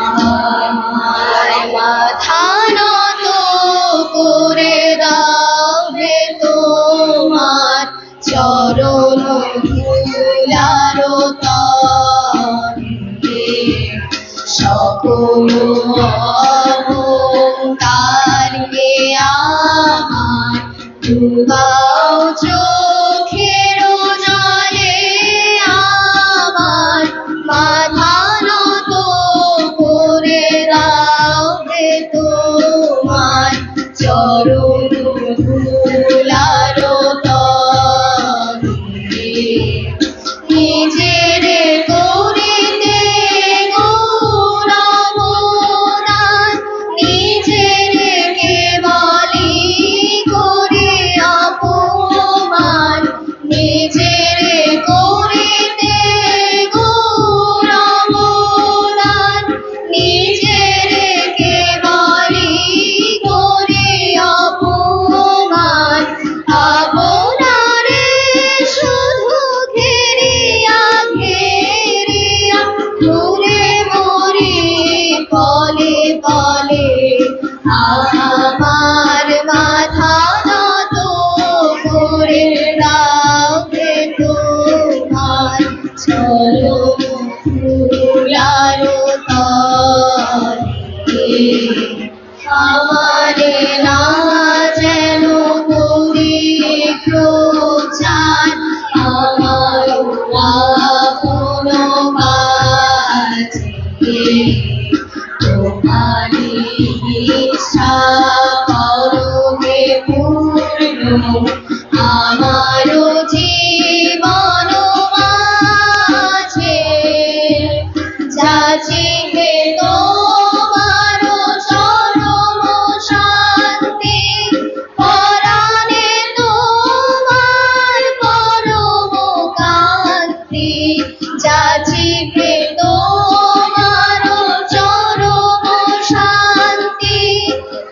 আমার মাথা নত করে দাও হে তোমার চরণ ধুলার তলে, সকল অহংকারকে আমার ডুবাও চোখের জলে। আমার মাথা নত করে দাও হে তোমার চরণ ধুলার তলে, নিজের করিতে গৌরবদান, নিজের কেবলই করে অপমান, নিজের করিতে গৌরবদান, নিজের কেবলই করে অপমান। আপনারে শুধু ঘেরিয়া ঘেরিয়া ঘুরে মরি পলে পলে। আমার মাথা নত করে দাও হে তোমার চরণ ধুলার তলে, আমারে না যেন করি প্রচার, আমার আপন কাছে তোমারি ইচ্ছা করো হে পূর্ণ, আমার জীবন মাঝে যাচিবে তোমার চরম শান্তি, পরাণে তোমার পরম কান্তি, যাচিবে তোমার চরম শান্তি,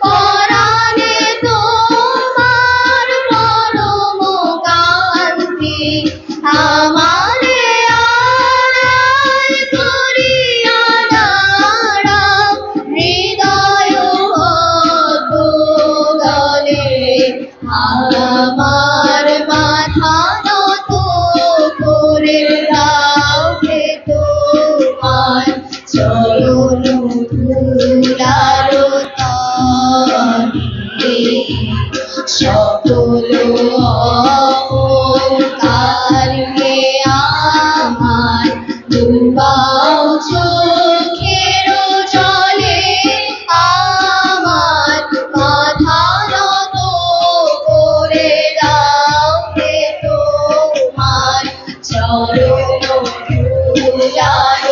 পরাণে তোমার পরম কান্তি। আমারে আড়াল করিয়া দাঁড়াও হৃদয় গলে, আমার মাথা নত করে দাও হে তোমার চরণ ধুলার তলে, সকল অহংকারকে আমার ডুবাও চোখের জলে। আমার মাথা নত করে দাও হে তোমার চরণ ধুলার